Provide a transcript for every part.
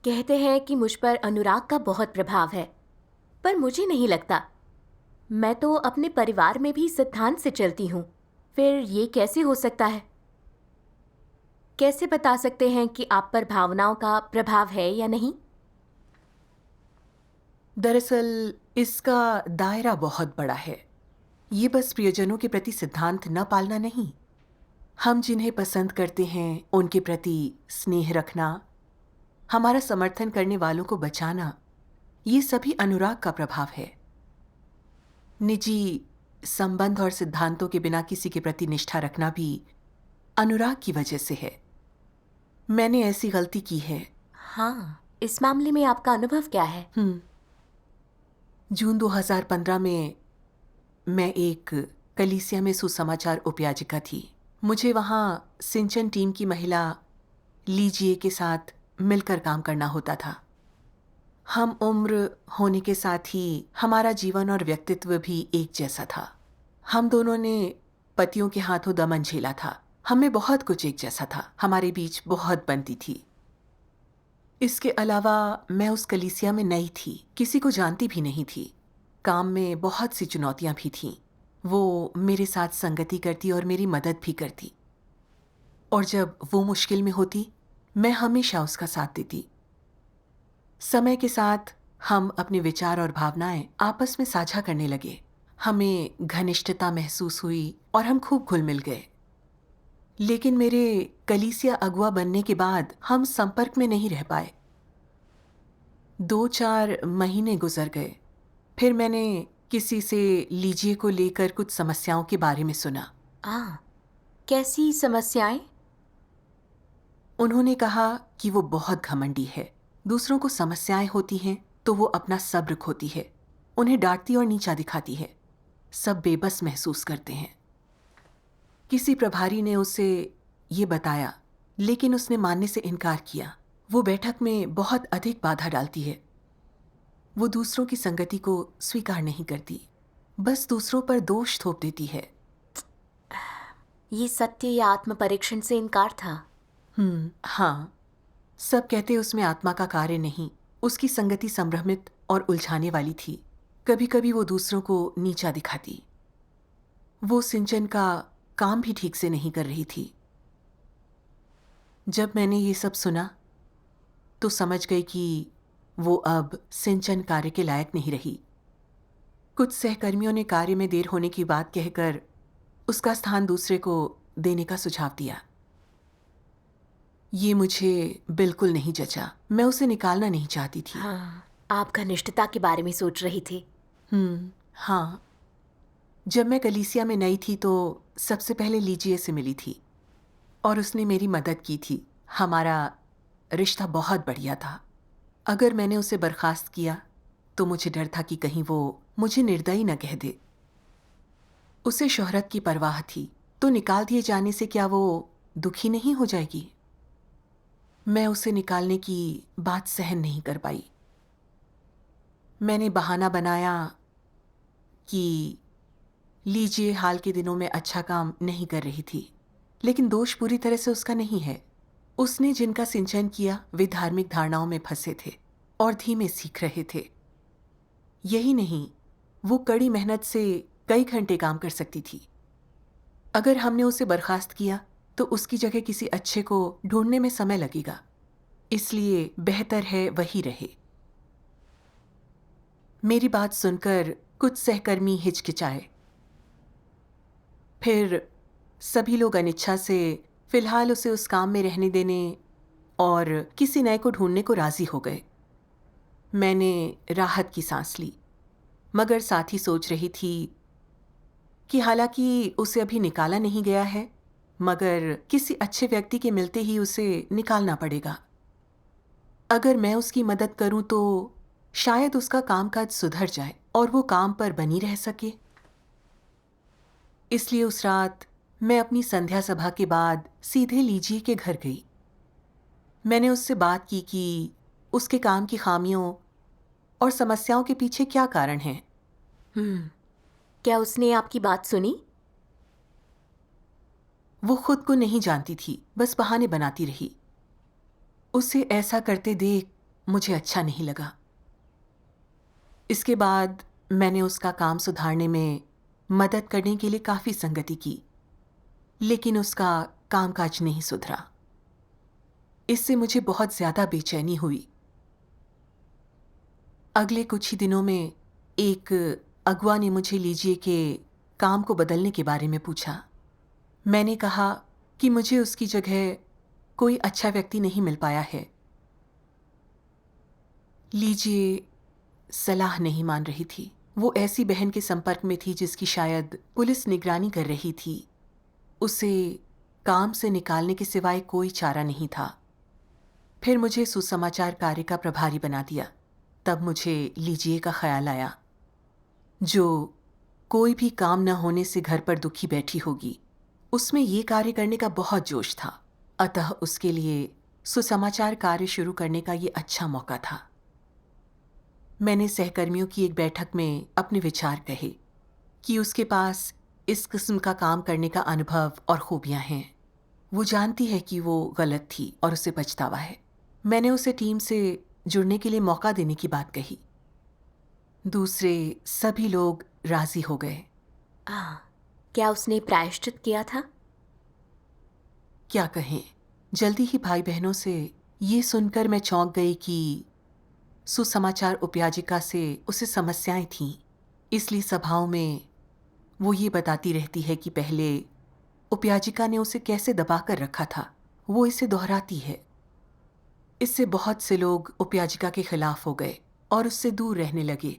कहते हैं कि मुझ पर अनुराग का बहुत प्रभाव है, पर मुझे नहीं लगता। मैं तो अपने परिवार में भी सिद्धांत से चलती हूँ। फिर ये कैसे हो सकता है? कैसे बता सकते हैं कि आप पर भावनाओं का प्रभाव है या नहीं? दरअसल इसका दायरा बहुत बड़ा है। ये बस प्रियजनों के प्रति सिद्धांत न पालना नहीं, हम जिन्हें पसंद करते हैं उनके प्रति स्नेह रखना, हमारा समर्थन करने वालों को बचाना, ये सभी अनुराग का प्रभाव है। निजी संबंध और सिद्धांतों के बिना किसी के प्रति निष्ठा रखना भी अनुराग की वजह से है। मैंने ऐसी गलती की है। हाँ, इस मामले में आपका अनुभव क्या है? जून 2015 में मैं एक कलीसिया में सुसमाचार उपयाजिका थी। मुझे वहाँ सिंचन टीम की महिला लीजिए के साथ मिलकर काम करना होता था। हम उम्र होने के साथ ही हमारा जीवन और व्यक्तित्व भी एक जैसा था। हम दोनों ने पतियों के हाथों दमन झेला था। हमें बहुत कुछ एक जैसा था। हमारे बीच बहुत बनती थी। इसके अलावा मैं उस कलीसिया में नई थी, किसी को जानती भी नहीं थी। काम में बहुत सी चुनौतियां भी थीं। वो मेरे साथ संगति करती और मेरी मदद भी करती, और जब वो मुश्किल में होती मैं हमेशा उसका साथ देती। समय के साथ हम अपने विचार और भावनाएं आपस में साझा करने लगे। हमें घनिष्ठता महसूस हुई और हम खूब घुल मिल गए। लेकिन मेरे कलीसिया अगुआ बनने के बाद हम संपर्क में नहीं रह पाए। 2-4 महीने गुजर गए। फिर मैंने किसी से लीजिए को लेकर कुछ समस्याओं के बारे में सुना। कैसी समस्याएं? उन्होंने कहा कि वो बहुत घमंडी है। दूसरों को समस्याएं होती हैं तो वो अपना सब्र खोती है, उन्हें डांटती और नीचा दिखाती है। सब बेबस महसूस करते हैं। किसी प्रभारी ने उसे ये बताया, लेकिन उसने मानने से इनकार किया। वो बैठक में बहुत अधिक बाधा डालती है। वो दूसरों की संगति को स्वीकार नहीं करती, बस दूसरों पर दोष थोप देती है। ये सत्य या आत्म परीक्षण से इनकार था? हाँ, सब कहते उसमें आत्मा का कार्य नहीं, उसकी संगति संभ्रमित और उलझाने वाली थी। कभी कभी वो दूसरों को नीचा दिखाती। वो सिंचन का काम भी ठीक से नहीं कर रही थी। जब मैंने ये सब सुना तो समझ गई कि वो अब सिंचन कार्य के लायक नहीं रही। कुछ सहकर्मियों ने कार्य में देर होने की बात कहकर उसका स्थान दूसरे को देने का सुझाव दिया। ये मुझे बिल्कुल नहीं जचा। मैं उसे निकालना नहीं चाहती थी। हाँ, आप घनिष्ठता के बारे में सोच रही थी। हाँ, जब मैं कलीसिया में नई थी तो सबसे पहले लीजिए से मिली थी और उसने मेरी मदद की थी। हमारा रिश्ता बहुत बढ़िया था। अगर मैंने उसे बर्खास्त किया तो मुझे डर था कि कहीं वो मुझे निर्दयी न कह दे। उसे शोहरत की परवाह थी, तो निकाल दिए जाने से क्या वो दुखी नहीं हो जाएगी? मैं उसे निकालने की बात सहन नहीं कर पाई। मैंने बहाना बनाया कि लीजिए हाल के दिनों में अच्छा काम नहीं कर रही थी, लेकिन दोष पूरी तरह से उसका नहीं है। उसने जिनका सिंचन किया वे धार्मिक धारणाओं में फंसे थे और धीमे सीख रहे थे। यही नहीं, वो कड़ी मेहनत से कई घंटे काम कर सकती थी। अगर हमने उसे बर्खास्त किया तो उसकी जगह किसी अच्छे को ढूंढने में समय लगेगा, इसलिए बेहतर है वही रहे। मेरी बात सुनकर कुछ सहकर्मी हिचकिचाए। फिर सभी लोग अनिच्छा से फिलहाल उसे उस काम में रहने देने और किसी नए को ढूंढने को राजी हो गए। मैंने राहत की सांस ली, मगर साथ ही सोच रही थी कि हालांकि उसे अभी निकाला नहीं गया है, मगर किसी अच्छे व्यक्ति के मिलते ही उसे निकालना पड़ेगा। अगर मैं उसकी मदद करूं तो शायद उसका कामकाज सुधर जाए और वो काम पर बनी रह सके। इसलिए उस रात मैं अपनी संध्या सभा के बाद सीधे लीजिए के घर गई। मैंने उससे बात की कि उसके काम की खामियों और समस्याओं के पीछे क्या कारण है। क्या उसने आपकी बात सुनी? वो खुद को नहीं जानती थी, बस बहाने बनाती रही। उसे ऐसा करते देख मुझे अच्छा नहीं लगा। इसके बाद मैंने उसका काम सुधारने में मदद करने के लिए काफ़ी संगति की, लेकिन उसका कामकाज नहीं सुधरा। इससे मुझे बहुत ज़्यादा बेचैनी हुई। अगले कुछ ही दिनों में एक अगुआ ने मुझे लीजिए के काम को बदलने के बारे में पूछा। मैंने कहा कि मुझे उसकी जगह कोई अच्छा व्यक्ति नहीं मिल पाया है। लीजिए सलाह नहीं मान रही थी। वो ऐसी बहन के संपर्क में थी जिसकी शायद पुलिस निगरानी कर रही थी। उसे काम से निकालने के सिवाय कोई चारा नहीं था। फिर मुझे सुसमाचार कार्य का प्रभारी बना दिया। तब मुझे लीजिए का ख्याल आया, जो कोई भी काम न होने से घर पर दुखी बैठी होगी, उसमें ये कार्य करने का बहुत जोश था। अतः उसके लिए सुसमाचार कार्य शुरू करने का ये अच्छा मौका था। मैंने सहकर्मियों की एक बैठक में अपने विचार कहे कि उसके पास इस किस्म का काम करने का अनुभव और खूबियां हैं। वो जानती है कि वो गलत थी और उसे पछतावा है। मैंने उसे टीम से जुड़ने के लिए मौका देने की बात कही। दूसरे सभी लोग राजी हो गए। क्या उसने प्रायश्चित किया था? क्या कहें, जल्दी ही भाई बहनों से ये सुनकर मैं चौंक गई कि सुसमाचार उपयाजिका से उसे समस्याएं थीं। इसलिए सभाओं में वो ये बताती रहती है कि पहले उपयाजिका ने उसे कैसे दबाकर रखा था। वो इसे दोहराती है। इससे बहुत से लोग उपयाजिका के खिलाफ हो गए और उससे दूर रहने लगे।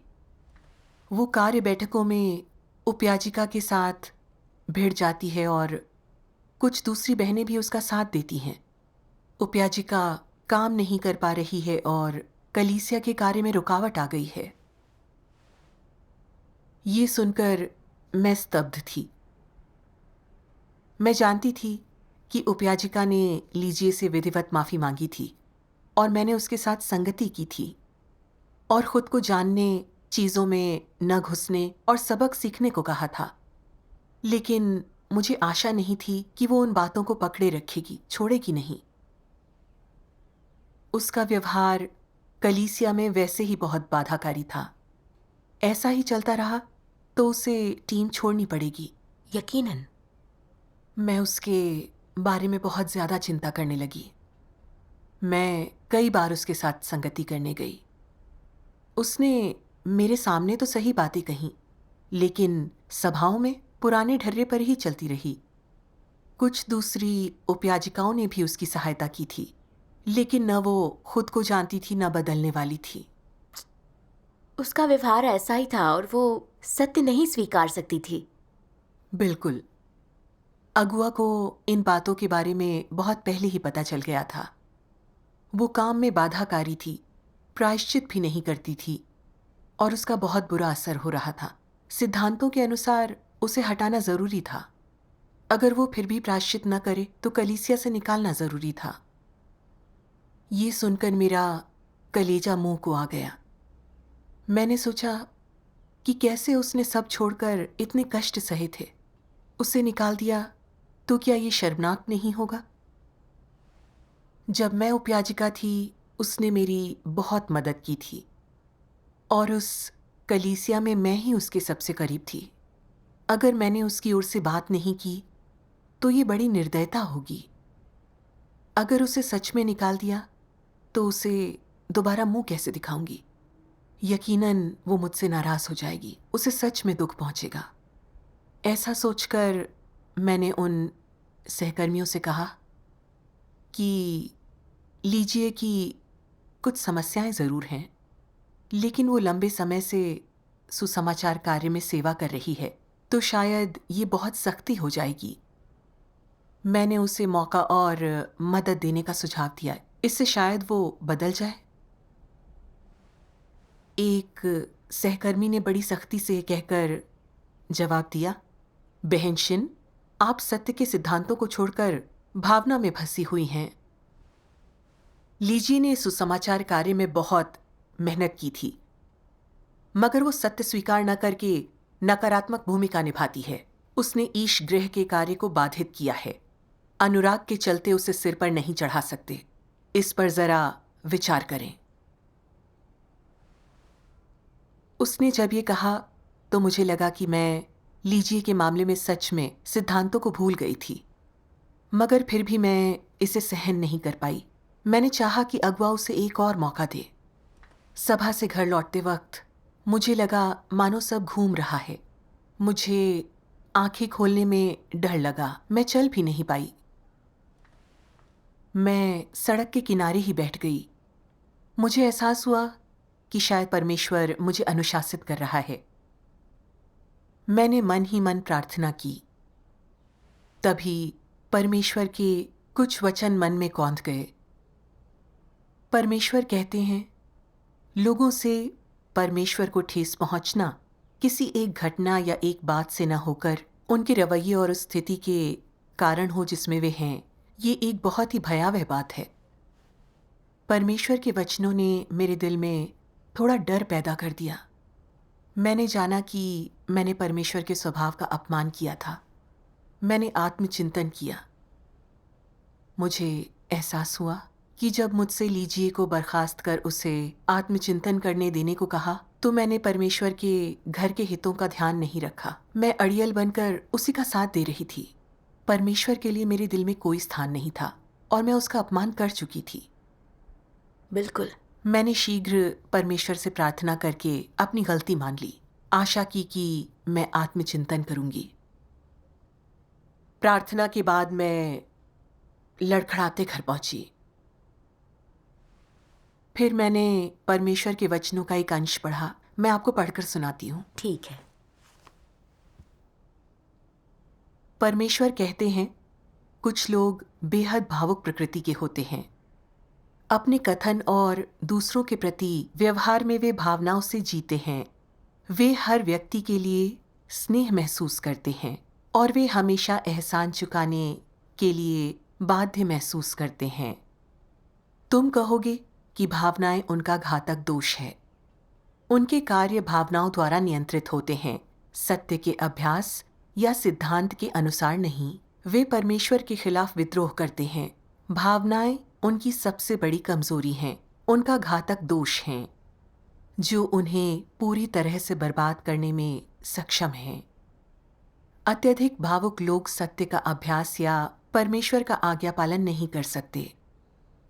वो कार्य बैठकों में उपयाजिका के साथ भिड़ जाती है और कुछ दूसरी बहनें भी उसका साथ देती हैं। उपयाजिका काम नहीं कर पा रही है और कलीसिया के कार्य में रुकावट आ गई है। ये सुनकर मैं स्तब्ध थी। मैं जानती थी कि उपयाजिका ने लीजिए से विधिवत माफी मांगी थी और मैंने उसके साथ संगति की थी और खुद को जानने, चीजों में न घुसने और सबक सीखने को कहा था। लेकिन मुझे आशा नहीं थी कि वो उन बातों को पकड़े रखेगी, छोड़ेगी नहीं। उसका व्यवहार कलीसिया में वैसे ही बहुत बाधाकारी था। ऐसा ही चलता रहा तो उसे टीम छोड़नी पड़ेगी। यकीनन। मैं उसके बारे में बहुत ज्यादा चिंता करने लगी। मैं कई बार उसके साथ संगति करने गई। उसने मेरे सामने तो सही बातें कहीं, लेकिन सभाओं में पुराने ढर्रे पर ही चलती रही। कुछ दूसरी उपयाजिकाओं ने भी उसकी सहायता की थी, लेकिन न वो खुद को जानती थी न बदलने वाली थी। उसका व्यवहार ऐसा ही था और वो सत्य नहीं स्वीकार सकती थी। बिल्कुल। अगुआ को इन बातों के बारे में बहुत पहले ही पता चल गया था। वो काम में बाधाकारी थी, प्रायश्चित भी नहीं करती थी और उसका बहुत बुरा असर हो रहा था। सिद्धांतों के अनुसार उसे हटाना जरूरी था। अगर वो फिर भी प्रायश्चित न करे तो कलीसिया से निकालना जरूरी था। ये सुनकर मेरा कलेजा मुंह को आ गया। मैंने सोचा कि कैसे उसने सब छोड़कर इतने कष्ट सहे थे। उसे निकाल दिया तो क्या ये शर्मनाक नहीं होगा? जब मैं उपयाजिका थी, उसने मेरी बहुत मदद की थी और उस कलीसिया में मैं ही उसके सबसे करीब थी। अगर मैंने उसकी ओर से बात नहीं की तो ये बड़ी निर्दयता होगी। अगर उसे सच में निकाल दिया तो उसे दोबारा मुंह कैसे दिखाऊंगी? यकीनन वो मुझसे नाराज हो जाएगी, उसे सच में दुख पहुंचेगा। ऐसा सोचकर मैंने उन सहकर्मियों से कहा कि लीजिए कि कुछ समस्याएं ज़रूर हैं, लेकिन वो लंबे समय से सुसमाचार कार्य में सेवा कर रही है, तो शायद ये बहुत सख्ती हो जाएगी। मैंने उसे मौका और मदद देने का सुझाव दिया, इससे शायद वो बदल जाए। एक सहकर्मी ने बड़ी सख्ती से कहकर जवाब दिया, बहन शिन, आप सत्य के सिद्धांतों को छोड़कर भावना में फंसी हुई हैं। लीजी ने सुसमाचार कार्य में बहुत मेहनत की थी, मगर वो सत्य स्वीकार न करके नकारात्मक भूमिका निभाती है। उसने ईश गृह के कार्य को बाधित किया है। अनुराग के चलते उसे सिर पर नहीं चढ़ा सकते। इस पर जरा विचार करें। उसने जब ये कहा तो मुझे लगा कि मैं लीजिए के मामले में सच में सिद्धांतों को भूल गई थी, मगर फिर भी मैं इसे सहन नहीं कर पाई। मैंने चाहा कि अगवा उसे एक और मौका दे। सभा से घर लौटते वक्त मुझे लगा मानो सब घूम रहा है। मुझे आंखें खोलने में डर लगा। मैं चल भी नहीं पाई। मैं सड़क के किनारे ही बैठ गई। मुझे एहसास हुआ कि शायद परमेश्वर मुझे अनुशासित कर रहा है। मैंने मन ही मन प्रार्थना की। तभी परमेश्वर के कुछ वचन मन में कौंध गए। परमेश्वर कहते हैं, लोगों से परमेश्वर को ठेस पहुंचना किसी एक घटना या एक बात से न होकर उनके रवैये और उस स्थिति के कारण हो जिसमें वे हैं, ये एक बहुत ही भयावह बात है। परमेश्वर के वचनों ने मेरे दिल में थोड़ा डर पैदा कर दिया। मैंने जाना कि मैंने परमेश्वर के स्वभाव का अपमान किया था। मैंने आत्मचिंतन किया। मुझे एहसास हुआ कि जब मुझसे लीजिए को बर्खास्त कर उसे आत्मचिंतन करने देने को कहा तो मैंने परमेश्वर के घर के हितों का ध्यान नहीं रखा। मैं अड़ियल बनकर उसी का साथ दे रही थी। परमेश्वर के लिए मेरे दिल में कोई स्थान नहीं था और मैं उसका अपमान कर चुकी थी। बिल्कुल। मैंने शीघ्र परमेश्वर से प्रार्थना करके अपनी गलती मान ली। आशा की कि मैं आत्मचिंतन करूंगी। प्रार्थना के बाद मैं लड़खड़ाते घर पहुंची। फिर मैंने परमेश्वर के वचनों का एक अंश पढ़ा। मैं आपको पढ़कर सुनाती हूँ। ठीक है। परमेश्वर कहते हैं, कुछ लोग बेहद भावुक प्रकृति के होते हैं। अपने कथन और दूसरों के प्रति व्यवहार में वे भावनाओं से जीते हैं। वे हर व्यक्ति के लिए स्नेह महसूस करते हैं और वे हमेशा एहसान चुकाने के लिए बाध्य महसूस करते हैं। तुम कहोगे कि भावनाएं उनका घातक दोष है। उनके कार्य भावनाओं द्वारा नियंत्रित होते हैं, सत्य के अभ्यास या सिद्धांत के अनुसार नहीं। वे परमेश्वर के खिलाफ विद्रोह करते हैं। भावनाएं उनकी सबसे बड़ी कमजोरी हैं, उनका घातक दोष हैं, जो उन्हें पूरी तरह से बर्बाद करने में सक्षम हैं। अत्यधिक भावुक लोग सत्य का अभ्यास या परमेश्वर का आज्ञा पालन नहीं कर सकते।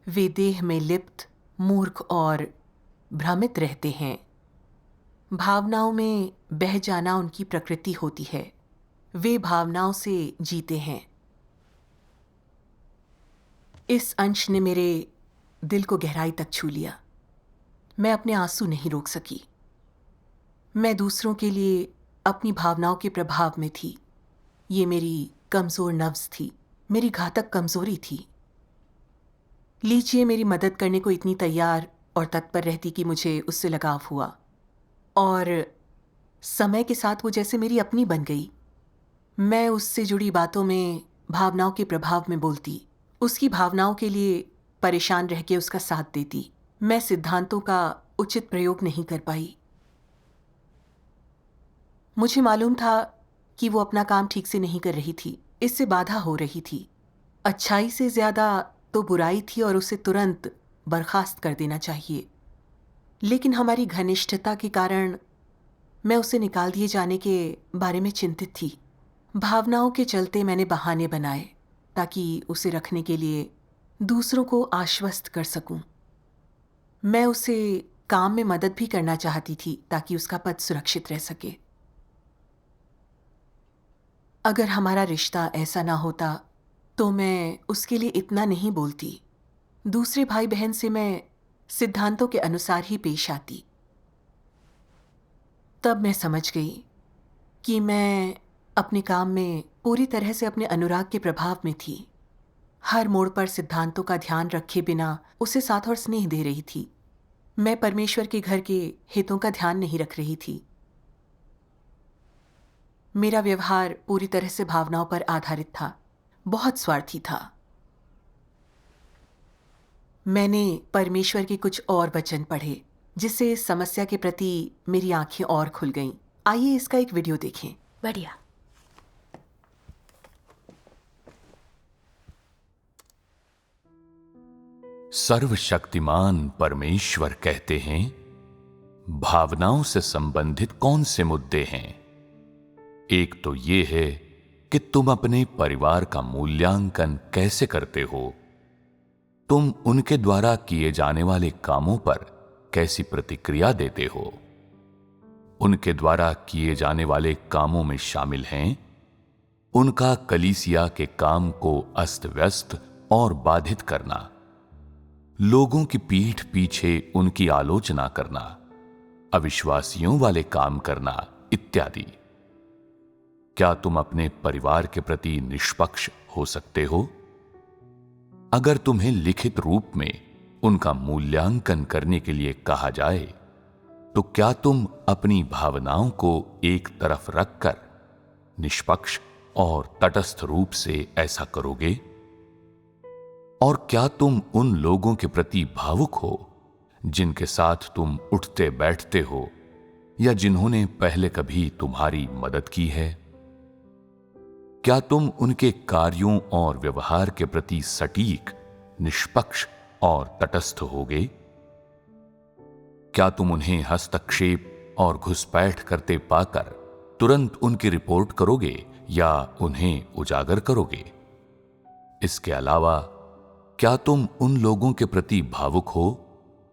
वे देह में लिप्त, मूर्ख और भ्रमित रहते हैं। भावनाओं में बह जाना उनकी प्रकृति होती है। वे भावनाओं से जीते हैं। इस अंश ने मेरे दिल को गहराई तक छू लिया। मैं अपने आंसू नहीं रोक सकी। मैं दूसरों के लिए अपनी भावनाओं के प्रभाव में थी। ये मेरी कमजोर नफ्स थी, मेरी घातक कमजोरी थी। लीजिए मेरी मदद करने को इतनी तैयार और तत्पर रहती कि मुझे उससे लगाव हुआ और समय के साथ वो जैसे मेरी अपनी बन गई। मैं उससे जुड़ी बातों में भावनाओं के प्रभाव में बोलती, उसकी भावनाओं के लिए परेशान रह के उसका साथ देती। मैं सिद्धांतों का उचित प्रयोग नहीं कर पाई। मुझे मालूम था कि वो अपना काम ठीक से नहीं कर रही थी, इससे बाधा हो रही थी। अच्छाई से ज्यादा तो बुराई थी और उसे तुरंत बर्खास्त कर देना चाहिए। लेकिन हमारी घनिष्ठता के कारण मैं उसे निकाल दिए जाने के बारे में चिंतित थी। भावनाओं के चलते मैंने बहाने बनाए ताकि उसे रखने के लिए दूसरों को आश्वस्त कर सकूं। मैं उसे काम में मदद भी करना चाहती थी ताकि उसका पद सुरक्षित रह सके। अगर हमारा रिश्ता ऐसा ना होता तो मैं उसके लिए इतना नहीं बोलती। दूसरे भाई बहन से मैं सिद्धांतों के अनुसार ही पेश आती। तब मैं समझ गई कि मैं अपने काम में पूरी तरह से अपने अनुराग के प्रभाव में थी। हर मोड़ पर सिद्धांतों का ध्यान रखे बिना उसे साथ और स्नेह दे रही थी। मैं परमेश्वर के घर के हितों का ध्यान नहीं रख रही थी। मेरा व्यवहार पूरी तरह से भावनाओं पर आधारित था, बहुत स्वार्थी था। मैंने परमेश्वर के कुछ और वचन पढ़े जिससे इस समस्या के प्रति मेरी आंखें और खुल गईं। आइए इसका एक वीडियो देखें। बढ़िया। सर्वशक्तिमान परमेश्वर कहते हैं, भावनाओं से संबंधित कौन से मुद्दे हैं? एक तो ये है कि तुम अपने परिवार का मूल्यांकन कैसे करते हो। तुम उनके द्वारा किए जाने वाले कामों पर कैसी प्रतिक्रिया देते हो। उनके द्वारा किए जाने वाले कामों में शामिल हैं उनका कलीसिया के काम को अस्त व्यस्त और बाधित करना, लोगों की पीठ पीछे उनकी आलोचना करना, अविश्वासियों वाले काम करना इत्यादि। क्या तुम अपने परिवार के प्रति निष्पक्ष हो सकते हो? अगर तुम्हें लिखित रूप में उनका मूल्यांकन करने के लिए कहा जाए तो क्या तुम अपनी भावनाओं को एक तरफ रखकर निष्पक्ष और तटस्थ रूप से ऐसा करोगे? और क्या तुम उन लोगों के प्रति भावुक हो जिनके साथ तुम उठते बैठते हो या जिन्होंने पहले कभी तुम्हारी मदद की है? क्या तुम उनके कार्यों और व्यवहार के प्रति सटीक, निष्पक्ष और तटस्थ होगे? क्या तुम उन्हें हस्तक्षेप और घुसपैठ करते पाकर तुरंत उनकी रिपोर्ट करोगे या उन्हें उजागर करोगे? इसके अलावा क्या तुम उन लोगों के प्रति भावुक हो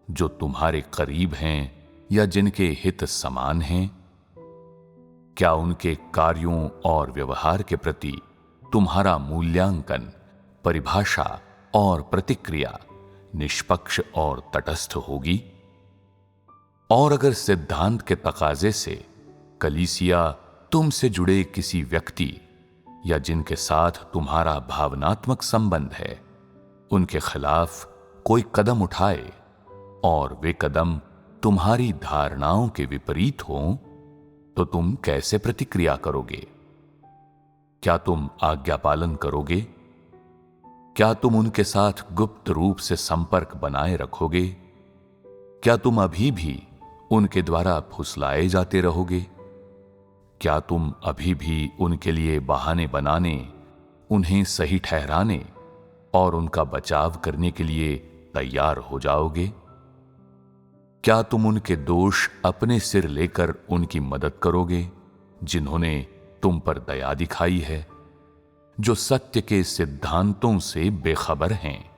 जो तुम्हारे करीब हैं या जिनके हित समान हैं? क्या उनके कार्यों और व्यवहार के प्रति तुम्हारा मूल्यांकन, परिभाषा और प्रतिक्रिया निष्पक्ष और तटस्थ होगी? और अगर सिद्धांत के तकाजे से कलीसिया तुमसे जुड़े किसी व्यक्ति या जिनके साथ तुम्हारा भावनात्मक संबंध है उनके खिलाफ कोई कदम उठाए और वे कदम तुम्हारी धारणाओं के विपरीत हों, तो तुम कैसे प्रतिक्रिया करोगे? क्या तुम आज्ञा पालन करोगे? क्या तुम उनके साथ गुप्त रूप से संपर्क बनाए रखोगे? क्या तुम अभी भी उनके द्वारा फुसलाए जाते रहोगे? क्या तुम अभी भी उनके लिए बहाने बनाने, उन्हें सही ठहराने और उनका बचाव करने के लिए तैयार हो जाओगे? क्या तुम उनके दोष अपने सिर लेकर उनकी मदद करोगे जिन्होंने तुम पर दया दिखाई है, जो सत्य के सिद्धांतों से बेखबर हैं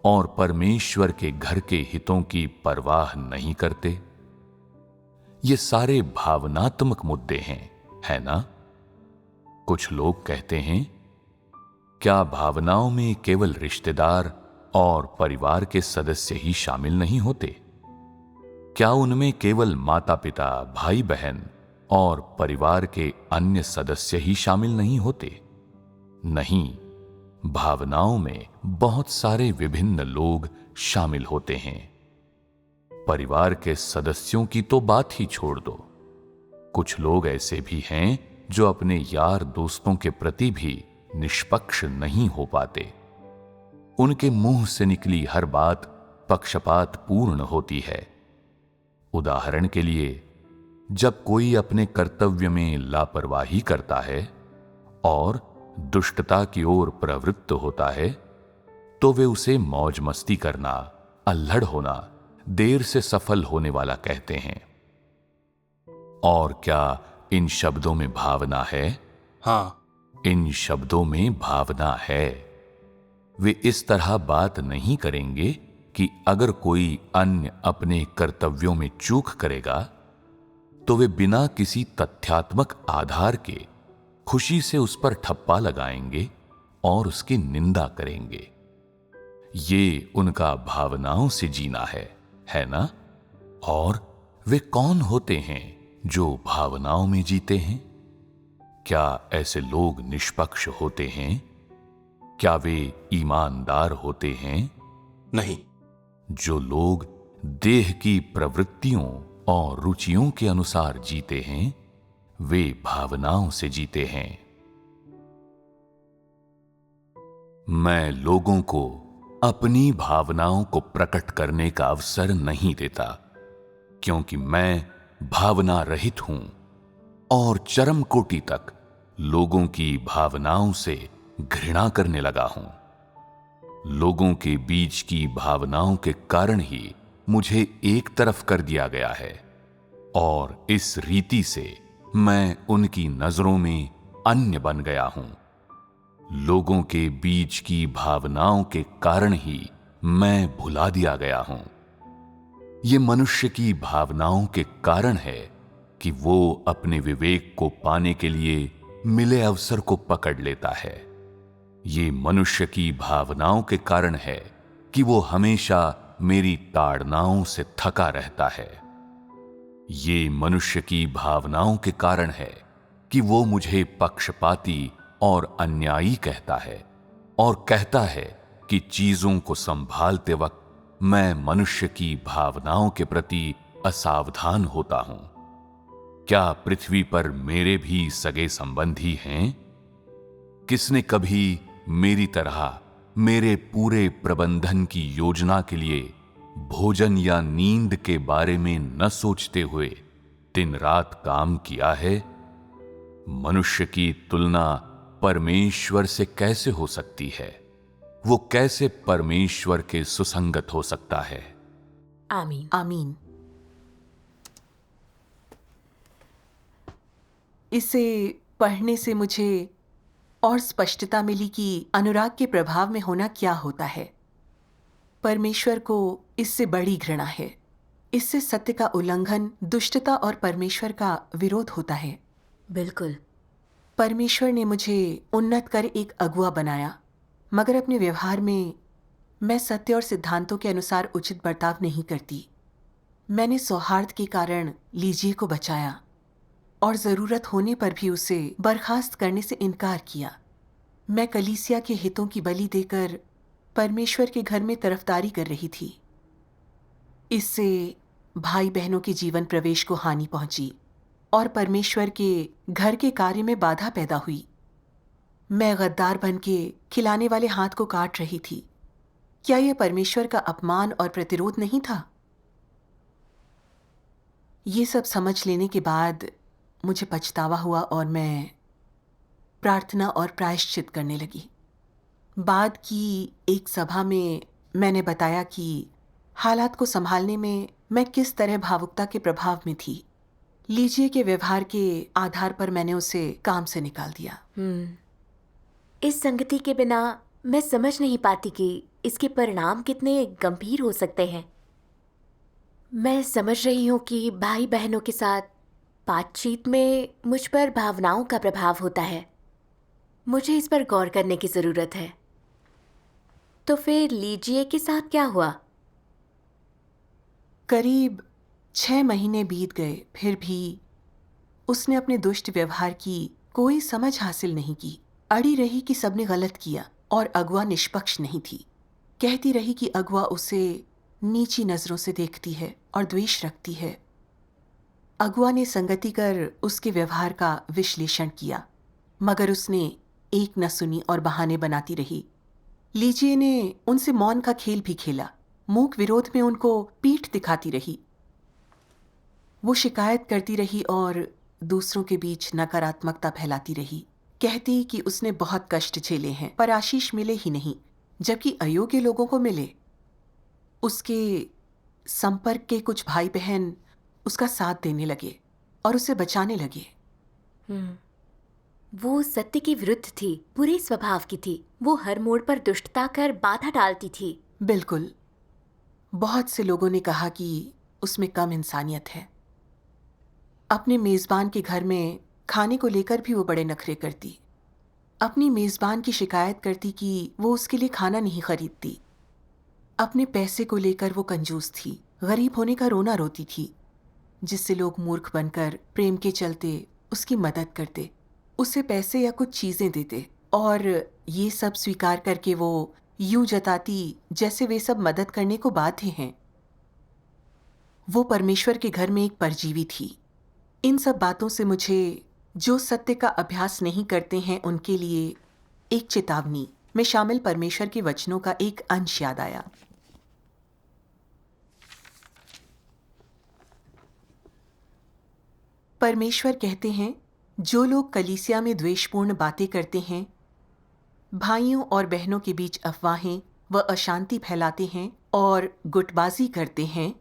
और परमेश्वर के घर के हितों की परवाह नहीं करते? ये सारे भावनात्मक मुद्दे हैं, है ना? कुछ लोग कहते हैं, क्या भावनाओं में केवल रिश्तेदार और परिवार के सदस्य ही शामिल नहीं होते? क्या उनमें केवल माता पिता, भाई बहन और परिवार के अन्य सदस्य ही शामिल नहीं होते? नहीं, भावनाओं में बहुत सारे विभिन्न लोग शामिल होते हैं। परिवार के सदस्यों की तो बात ही छोड़ दो, कुछ लोग ऐसे भी हैं जो अपने यार दोस्तों के प्रति भी निष्पक्ष नहीं हो पाते। उनके मुंह से निकली हर बात पक्षपात पूर्ण होती है। उदाहरण के लिए, जब कोई अपने कर्तव्य में लापरवाही करता है और दुष्टता की ओर प्रवृत्त होता है, तो वे उसे मौज मस्ती करना, अल्हड़ होना, देर से सफल होने वाला कहते हैं। और क्या इन शब्दों में भावना है? हाँ, इन शब्दों में भावना है। वे इस तरह बात नहीं करेंगे कि अगर कोई अन्य अपने कर्तव्यों में चूक करेगा तो वे बिना किसी तथ्यात्मक आधार के खुशी से उस पर ठप्पा लगाएंगे और उसकी निंदा करेंगे। ये उनका भावनाओं से जीना है ना? और वे कौन होते हैं जो भावनाओं में जीते हैं? क्या ऐसे लोग निष्पक्ष होते हैं? क्या वे ईमानदार होते हैं? नहीं। जो लोग देह की प्रवृत्तियों और रुचियों के अनुसार जीते हैं, वे भावनाओं से जीते हैं। मैं लोगों को अपनी भावनाओं को प्रकट करने का अवसर नहीं देता, क्योंकि मैं भावना रहित हूं और चरम कोटि तक लोगों की भावनाओं से घृणा करने लगा हूं। लोगों के बीच की भावनाओं के कारण ही मुझे एक तरफ कर दिया गया है और इस रीति से मैं उनकी नजरों में अन्य बन गया हूं। लोगों के बीच की भावनाओं के कारण ही मैं भुला दिया गया हूं। ये मनुष्य की भावनाओं के कारण है कि वो अपने विवेक को पाने के लिए मिले अवसर को पकड़ लेता है। ये मनुष्य की भावनाओं के कारण है कि वो हमेशा मेरी ताड़नाओं से थका रहता है। ये मनुष्य की भावनाओं के कारण है कि वो मुझे पक्षपाती और अन्यायी कहता है और कहता है कि चीजों को संभालते वक्त मैं मनुष्य की भावनाओं के प्रति असावधान होता हूं। क्या पृथ्वी पर मेरे भी सगे संबंधी हैं? किसने कभी मेरी तरह मेरे पूरे प्रबंधन की योजना के लिए भोजन या नींद के बारे में न सोचते हुए दिन रात काम किया है? मनुष्य की तुलना परमेश्वर से कैसे हो सकती है? वो कैसे परमेश्वर के सुसंगत हो सकता है? आमीन। आमीन। इसे पढ़ने से मुझे और स्पष्टता मिली कि अनुराग के प्रभाव में होना क्या होता है। परमेश्वर को इससे बड़ी घृणा है। इससे सत्य का उल्लंघन, दुष्टता और परमेश्वर का विरोध होता है। बिल्कुल। परमेश्वर ने मुझे उन्नत कर एक अगुआ बनाया, मगर अपने व्यवहार में मैं सत्य और सिद्धांतों के अनुसार उचित बर्ताव नहीं करती। मैंने सौहार्द के कारण लीजिए को बचाया और ज़रूरत होने पर भी उसे बर्खास्त करने से इनकार किया। मैं कलीसिया के हितों की बलि देकर परमेश्वर के घर में तरफदारी कर रही थी। इससे भाई बहनों के जीवन प्रवेश को हानि पहुंची और परमेश्वर के घर के कार्य में बाधा पैदा हुई। मैं गद्दार बन के खिलाने वाले हाथ को काट रही थी। क्या यह परमेश्वर का अपमान और प्रतिरोध नहीं था? ये सब समझ लेने के बाद मुझे पछतावा हुआ और मैं प्रार्थना और प्रायश्चित करने लगी। बाद की एक सभा में मैंने बताया कि हालात को संभालने में मैं किस तरह भावुकता के प्रभाव में थी। लीजिए के व्यवहार के आधार पर मैंने उसे काम से निकाल दिया। इस संगति के बिना मैं समझ नहीं पाती कि इसके परिणाम कितने गंभीर हो सकते हैं। मैं समझ रही हूँ कि भाई बहनों के साथ बातचीत में मुझ पर भावनाओं का प्रभाव होता है। मुझे इस पर गौर करने की ज़रूरत है। तो फिर लीजिए के साथ क्या हुआ? करीब 6 महीने बीत गए, फिर भी उसने अपने दुष्ट व्यवहार की कोई समझ हासिल नहीं की। अड़ी रही कि सबने गलत किया और अगुआ निष्पक्ष नहीं थी। कहती रही कि अगुआ उसे नीची नजरों से देखती है और द्वेष रखती है। अगुआ ने संगति कर उसके व्यवहार का विश्लेषण किया, मगर उसने एक न सुनी और बहाने बनाती रही। लीजिए ने उनसे मौन का खेल भी खेला, मूक विरोध में उनको पीठ दिखाती रही। वो शिकायत करती रही और दूसरों के बीच नकारात्मकता फैलाती रही। कहती कि उसने बहुत कष्ट झेले हैं पर आशीष मिले ही नहीं, जबकि अयोग्य लोगों को मिले। उसके संपर्क के कुछ भाई बहन उसका साथ देने लगे और उसे बचाने लगे। वो सत्य के विरुद्ध थी, बुरे स्वभाव की थी। वो हर मोड़ पर दुष्टता कर बाधा डालती थी। बिल्कुल। बहुत से लोगों ने कहा कि उसमें कम इंसानियत है। अपने मेजबान के घर में खाने को लेकर भी वो बड़े नखरे करती। अपनी मेजबान की शिकायत करती कि वो उसके लिए खाना नहीं खरीदती। अपने पैसे को लेकर वो कंजूस थी। गरीब होने का रोना रोती थी, जिससे लोग मूर्ख बनकर प्रेम के चलते उसकी मदद करते, उसे पैसे या कुछ चीजें देते और ये सब स्वीकार करके वो यूं जताती जैसे वे सब मदद करने को बाध्य हैं। वो परमेश्वर के घर में एक परजीवी थी। इन सब बातों से मुझे जो सत्य का अभ्यास नहीं करते हैं उनके लिए एक चेतावनी में शामिल परमेश्वर के वचनों का एक अंश याद आया। परमेश्वर कहते हैं, जो लोग कलीसिया में द्वेषपूर्ण बातें करते हैं, भाइयों और बहनों के बीच अफवाहें व अशांति फैलाते हैं और गुटबाजी करते हैं,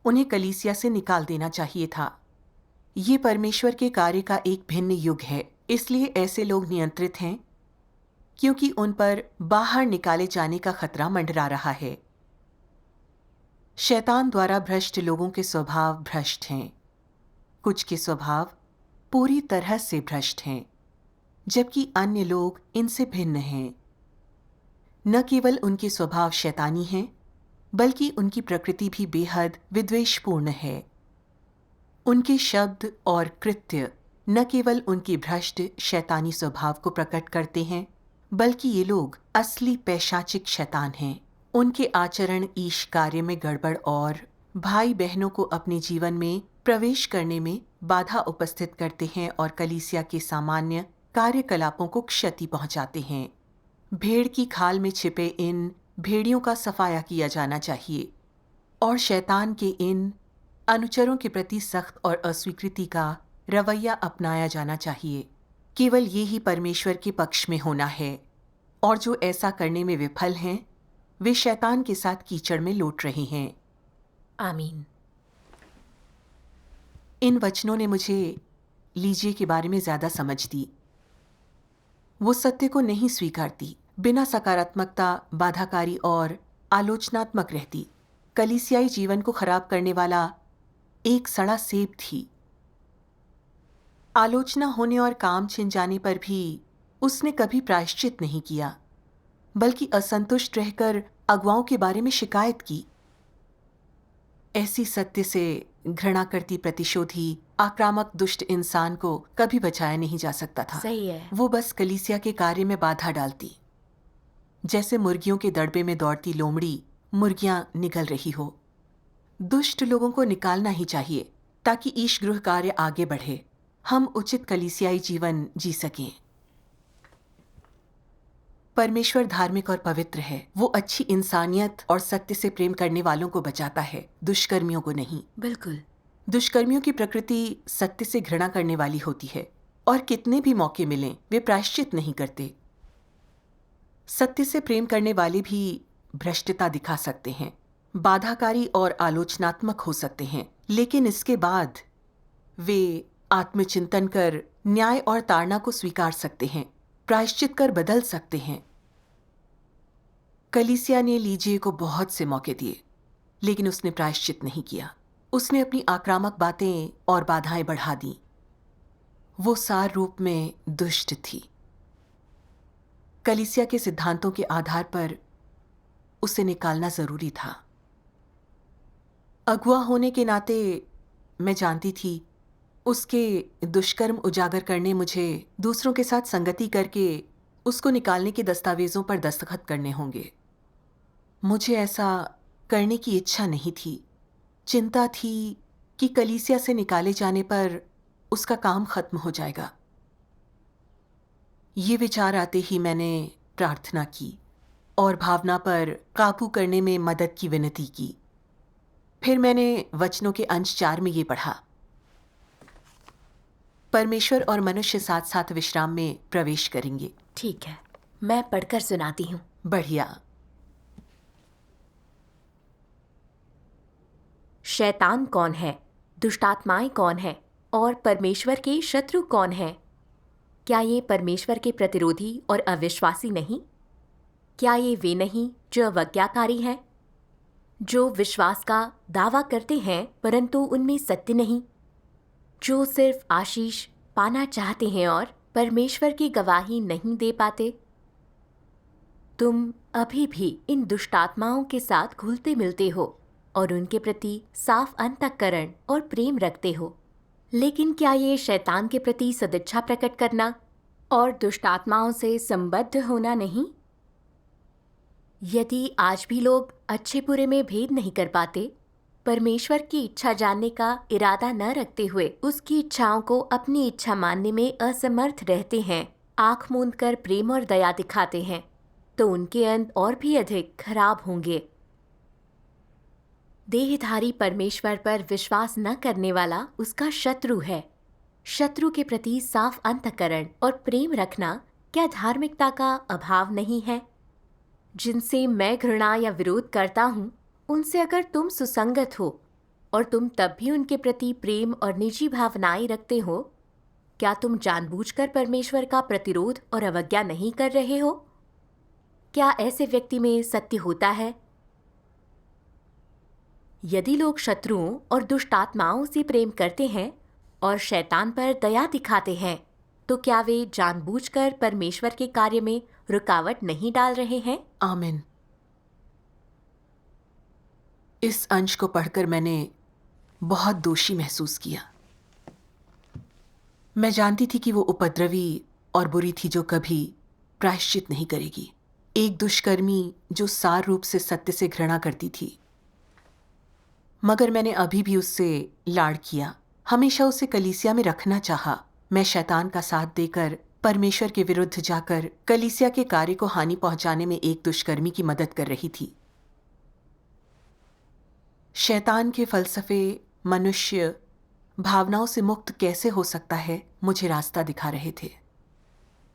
उन्हें कलीसिया से निकाल देना चाहिए था। ये परमेश्वर के कार्य का एक भिन्न युग है, इसलिए ऐसे लोग नियंत्रित हैं क्योंकि उन पर बाहर निकाले जाने का खतरा मंडरा रहा है। शैतान द्वारा भ्रष्ट लोगों के स्वभाव भ्रष्ट हैं। कुछ के स्वभाव पूरी तरह से भ्रष्ट हैं, जबकि अन्य लोग इनसे भिन्न हैं। न केवल उनके स्वभाव शैतानी हैं, बल्कि उनकी प्रकृति भी बेहद विद्वेषपूर्ण है। उनके शब्द और कृत्य न केवल उनके भ्रष्ट शैतानी स्वभाव को प्रकट करते हैं, बल्कि ये लोग असली पैशाचिक शैतान हैं। उनके आचरण ईश कार्य में गड़बड़ और भाई बहनों को अपने जीवन में प्रवेश करने में बाधा उपस्थित करते हैं और कलीसिया के सामान्य कार्यकलापों को क्षति पहुंचाते हैं। भेड़ की खाल में छिपे इन भेड़ियों का सफाया किया जाना चाहिए और शैतान के इन अनुचरों के प्रति सख्त और अस्वीकृति का रवैया अपनाया जाना चाहिए। केवल ये ही परमेश्वर के पक्ष में होना है, और जो ऐसा करने में विफल हैं, वे शैतान के साथ कीचड़ में लौट रहे हैं। आमीन। इन वचनों ने मुझे लीजिए के बारे में ज्यादा समझ दी। वो सत्य को नहीं स्वीकारती, बिना सकारात्मकता, बाधाकारी और आलोचनात्मक रहती। कलीसियाई जीवन को खराब करने वाला एक सड़ा सेब थी। आलोचना होने और काम छिन जाने पर भी उसने कभी प्रायश्चित नहीं किया, बल्कि असंतुष्ट रहकर अगुवाओं के बारे में शिकायत की। ऐसी सत्य से घृणा करती प्रतिशोधी, आक्रामक, दुष्ट इंसान को कभी बचाया नहीं जा सकता था। सही है। वो बस कलीसिया के कार्य में बाधा डालती, जैसे मुर्गियों के दड़बे में दौड़ती लोमड़ी मुर्गियां निगल रही हो। दुष्ट लोगों को निकालना ही चाहिए ताकि ईश गृह कार्य आगे बढ़े, हम उचित कलीसियाई जीवन जी सकें। परमेश्वर धार्मिक और पवित्र है। वो अच्छी इंसानियत और सत्य से प्रेम करने वालों को बचाता है, दुष्कर्मियों को नहीं। बिल्कुल। दुष्कर्मियों की प्रकृति सत्य से घृणा करने वाली होती है और कितने भी मौके मिलें वे प्रायश्चित नहीं करते। सत्य से प्रेम करने वाले भी भ्रष्टता दिखा सकते हैं, बाधाकारी और आलोचनात्मक हो सकते हैं, लेकिन इसके बाद वे आत्मचिंतन कर न्याय और ताड़ना को स्वीकार सकते हैं, प्रायश्चित कर बदल सकते हैं। कलीसिया ने लीजिए को बहुत से मौके दिए, लेकिन उसने प्रायश्चित नहीं किया। उसने अपनी आक्रामक बातें और बाधाएं बढ़ा दी। वो सार रूप में दुष्ट थी। कलीसिया के सिद्धांतों के आधार पर उसे निकालना जरूरी था। अगुआ होने के नाते मैं जानती थी उसके दुष्कर्म उजागर करने मुझे दूसरों के साथ संगति करके उसको निकालने के दस्तावेजों पर दस्तखत करने होंगे। मुझे ऐसा करने की इच्छा नहीं थी। चिंता थी कि कलीसिया से निकाले जाने पर उसका काम खत्म हो जाएगा। ये विचार आते ही मैंने प्रार्थना की और भावना पर काबू करने में मदद की विनती की। फिर मैंने वचनों के अंश 4 में ये पढ़ा, परमेश्वर और मनुष्य साथ साथ विश्राम में प्रवेश करेंगे। ठीक है, मैं पढ़कर सुनाती हूँ। बढ़िया। शैतान कौन है, दुष्टात्माएं कौन है और परमेश्वर के शत्रु कौन है? क्या ये परमेश्वर के प्रतिरोधी और अविश्वासी नहीं? क्या ये वे नहीं जो अवज्ञाकारी हैं, जो विश्वास का दावा करते हैं परंतु उनमें सत्य नहीं, जो सिर्फ आशीष पाना चाहते हैं और परमेश्वर की गवाही नहीं दे पाते? तुम अभी भी इन दुष्टात्माओं के साथ घुलते मिलते हो और उनके प्रति साफ अंतःकरण और प्रेम रखते हो, लेकिन क्या ये शैतान के प्रति सदिच्छा प्रकट करना और दुष्टात्माओं से संबद्ध होना नहीं? यदि आज भी लोग अच्छे बुरे में भेद नहीं कर पाते, परमेश्वर की इच्छा जानने का इरादा न रखते हुए उसकी इच्छाओं को अपनी इच्छा मानने में असमर्थ रहते हैं, आंख मूंद कर प्रेम और दया दिखाते हैं, तो उनके अंत और भी अधिक खराब होंगे। देहधारी परमेश्वर पर विश्वास न करने वाला उसका शत्रु है। शत्रु के प्रति साफ अंतःकरण और प्रेम रखना क्या धार्मिकता का अभाव नहीं है? जिनसे मैं घृणा या विरोध करता हूँ, उनसे अगर तुम सुसंगत हो और तुम तब भी उनके प्रति प्रेम और निजी भावनाएं रखते हो, क्या तुम जानबूझकर परमेश्वर का प्रतिरोध और अवज्ञा नहीं कर रहे हो? क्या ऐसे व्यक्ति में सत्य होता है? यदि लोग शत्रुओं और दुष्ट आत्माओं से प्रेम करते हैं और शैतान पर दया दिखाते हैं, तो क्या वे जानबूझकर परमेश्वर के कार्य में रुकावट नहीं डाल रहे हैं? आमीन। इस अंश को पढ़कर मैंने बहुत दोषी महसूस किया। मैं जानती थी कि वो उपद्रवी और बुरी थी जो कभी प्रायश्चित नहीं करेगी, एक दुष्कर्मी जो सार रूप से सत्य से घृणा करती थी। मगर मैंने अभी भी उससे लाड़ किया, हमेशा उसे कलीसिया में रखना चाहा। मैं शैतान का साथ देकर परमेश्वर के विरुद्ध जाकर कलीसिया के कार्य को हानि पहुंचाने में एक दुष्कर्मी की मदद कर रही थी। शैतान के फलसफे मनुष्य भावनाओं से मुक्त कैसे हो सकता है मुझे रास्ता दिखा रहे थे।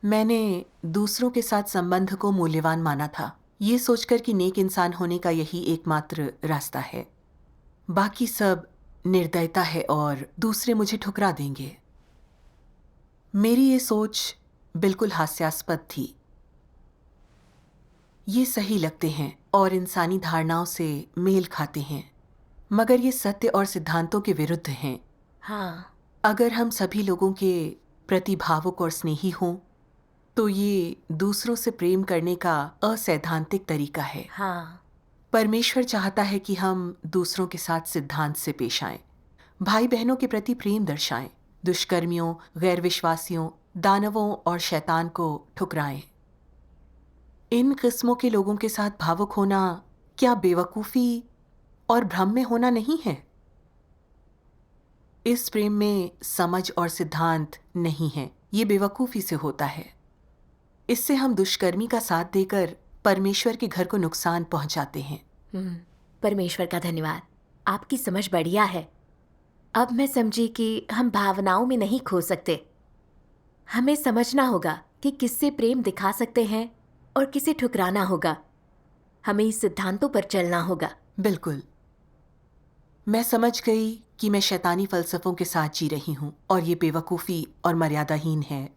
मैंने दूसरों के साथ संबंध को मूल्यवान माना था, ये सोचकर कि नेक इंसान होने का यही एकमात्र रास्ता है। बाकी सब निर्दयता है और दूसरे मुझे ठुकरा देंगे। मेरी ये सोच बिल्कुल हास्यास्पद थी। ये सही लगते हैं और इंसानी धारणाओं से मेल खाते हैं, मगर ये सत्य और सिद्धांतों के विरुद्ध हैं। हाँ, अगर हम सभी लोगों के प्रति भावुक और स्नेही हों, तो ये दूसरों से प्रेम करने का असैद्धांतिक तरीका है। हाँ, परमेश्वर चाहता है कि हम दूसरों के साथ सिद्धांत से पेश आएं, भाई बहनों के प्रति प्रेम दर्शाएं, दुष्कर्मियों, गैर विश्वासियों, दानवों और शैतान को ठुकराएं। इन किस्मों के लोगों के साथ भावुक होना क्या बेवकूफ़ी और भ्रम में होना नहीं है? इस प्रेम में समझ और सिद्धांत नहीं है, ये बेवकूफ़ी से होता है। इससे हम दुष्कर्मी का साथ देकर परमेश्वर के घर को नुकसान पहुंचाते हैं। परमेश्वर का धन्यवाद, आपकी समझ बढ़िया है। अब मैं समझी कि हम भावनाओं में नहीं खो सकते। हमें समझना होगा कि किससे प्रेम दिखा सकते हैं और किसे ठुकराना होगा। हमें इस सिद्धांतों पर चलना होगा। बिल्कुल। मैं समझ गई कि मैं शैतानी फलसफों के साथ जी रही हूं और ये बेवकूफ़ी और मर्यादाहीन है।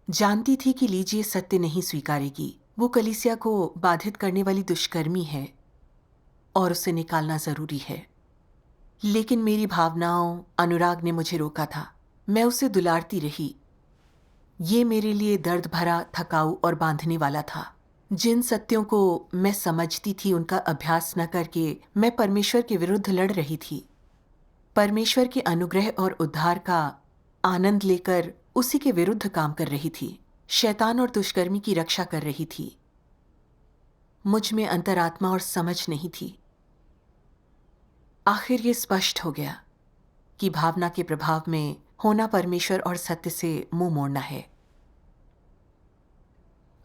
जानती थी कि लीजिए सत्य नहीं स्वीकारेगी, वो कलीसिया को बाधित करने वाली दुष्कर्मी है और उसे निकालना ज़रूरी है। लेकिन मेरी भावनाओं, अनुराग ने मुझे रोका था। मैं उसे दुलारती रही। ये मेरे लिए दर्द भरा, थकाऊ और बांधने वाला था। जिन सत्यों को मैं समझती थी उनका अभ्यास न करके मैं परमेश्वर के विरुद्ध लड़ रही थी। परमेश्वर के अनुग्रह और उद्धार का आनंद लेकर उसी के विरुद्ध काम कर रही थी। शैतान और दुष्कर्मी की रक्षा कर रही थी। मुझ में अंतरात्मा और समझ नहीं थी। आखिर ये स्पष्ट हो गया कि भावना के प्रभाव में होना परमेश्वर और सत्य से मुंह मोड़ना है।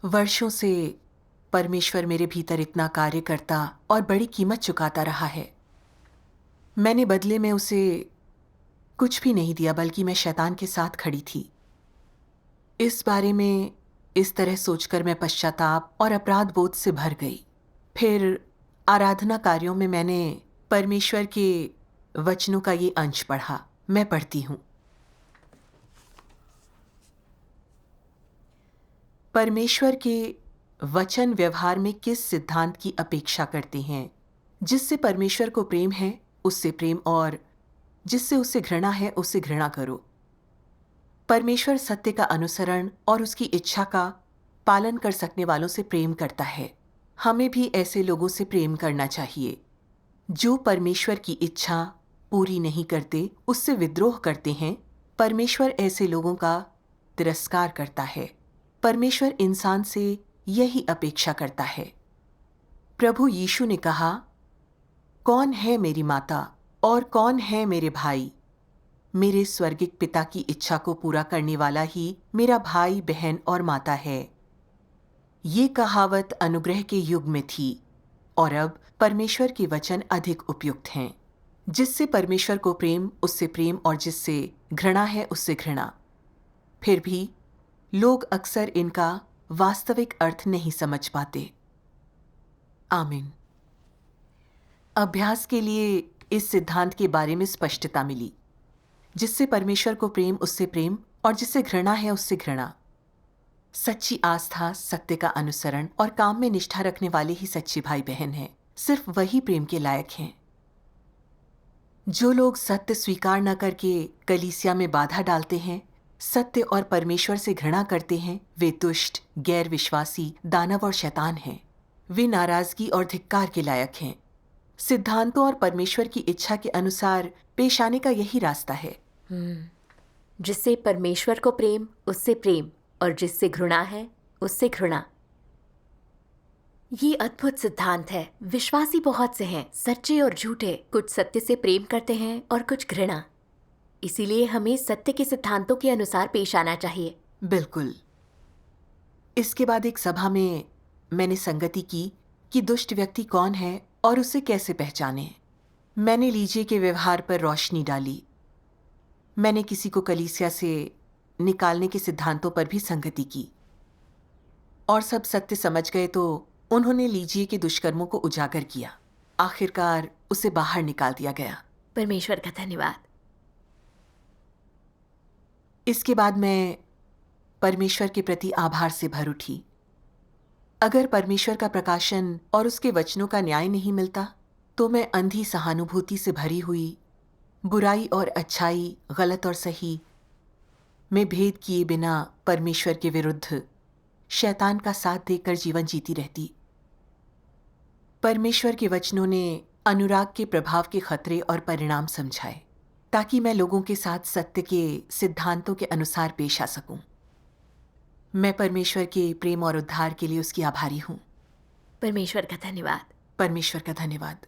वर्षों से परमेश्वर मेरे भीतर इतना कार्य करता और बड़ी कीमत चुकाता रहा है। मैंने बदले में उसे कुछ भी नहीं दिया, बल्कि मैं शैतान के साथ खड़ी थी। इस बारे में इस तरह सोचकर मैं पश्चाताप और अपराध बोध से भर गई। फिर आराधना कार्यों में मैंने परमेश्वर के वचनों का ये अंश पढ़ा। मैं पढ़ती हूँ। परमेश्वर के वचन व्यवहार में किस सिद्धांत की अपेक्षा करते हैं? जिससे परमेश्वर को प्रेम है उससे प्रेम, और जिससे उसे घृणा है उससे घृणा करो। परमेश्वर सत्य का अनुसरण और उसकी इच्छा का पालन कर सकने वालों से प्रेम करता है। हमें भी ऐसे लोगों से प्रेम करना चाहिए जो परमेश्वर की इच्छा पूरी नहीं करते, उससे विद्रोह करते हैं। परमेश्वर ऐसे लोगों का तिरस्कार करता है। परमेश्वर इंसान से यही अपेक्षा करता है। प्रभु यीशु ने कहा, कौन है मेरी माता और कौन है मेरे भाई? मेरे स्वर्गिक पिता की इच्छा को पूरा करने वाला ही मेरा भाई, बहन और माता है। ये कहावत अनुग्रह के युग में थी और अब परमेश्वर के वचन अधिक उपयुक्त हैं। जिससे परमेश्वर को प्रेम उससे प्रेम, और जिससे घृणा है उससे घृणा। फिर भी लोग अक्सर इनका वास्तविक अर्थ नहीं समझ पाते। आमीन। अभ्यास के लिए इस सिद्धांत के बारे में स्पष्टता मिली, जिससे परमेश्वर को प्रेम, उससे प्रेम, और जिससे घृणा है उससे घृणा। सच्ची आस्था, सत्य का अनुसरण और काम में निष्ठा रखने वाले ही सच्चे भाई बहन हैं। सिर्फ वही प्रेम के लायक हैं। जो लोग सत्य स्वीकार न करके कलीसिया में बाधा डालते हैं, सत्य और परमेश्वर से घृणा करते हैं, वे दुष्ट, गैर विश्वासी, दानव और शैतान हैं। वे नाराजगी और धिक्कार के लायक हैं। सिद्धांतों और परमेश्वर की इच्छा के अनुसार पेश आने का यही रास्ता है। जिससे परमेश्वर को प्रेम, उससे प्रेम, और जिससे घृणा है उससे घृणा। ये अद्भुत सिद्धांत है। विश्वासी बहुत से हैं, सच्चे और झूठे। कुछ सत्य से प्रेम करते हैं और कुछ घृणा। इसीलिए हमें सत्य के सिद्धांतों के अनुसार पेश आना चाहिए। बिल्कुल। इसके बाद एक सभा में मैंने संगति की कि दुष्ट व्यक्ति कौन है और उसे कैसे पहचाने। मैंने लीजिए के व्यवहार पर रोशनी डाली। मैंने किसी को कलीसिया से निकालने के सिद्धांतों पर भी संगति की, और सब सत्य समझ गए तो उन्होंने लीजिए के दुष्कर्मों को उजागर किया। आखिरकार उसे बाहर निकाल दिया गया। परमेश्वर का धन्यवाद। इसके बाद मैं परमेश्वर के प्रति आभार से भर उठी। अगर परमेश्वर का प्रकाशन और उसके वचनों का न्याय नहीं मिलता तो मैं अंधी सहानुभूति से भरी हुई, बुराई और अच्छाई, गलत और सही में भेद किए बिना परमेश्वर के विरुद्ध शैतान का साथ देकर जीवन जीती रहती। परमेश्वर के वचनों ने अनुराग के प्रभाव के खतरे और परिणाम समझाए, ताकि मैं लोगों के साथ सत्य के सिद्धांतों के अनुसार पेश आ सकूं। मैं परमेश्वर के प्रेम और उद्धार के लिए उसकी आभारी हूं। परमेश्वर का धन्यवाद। परमेश्वर का धन्यवाद।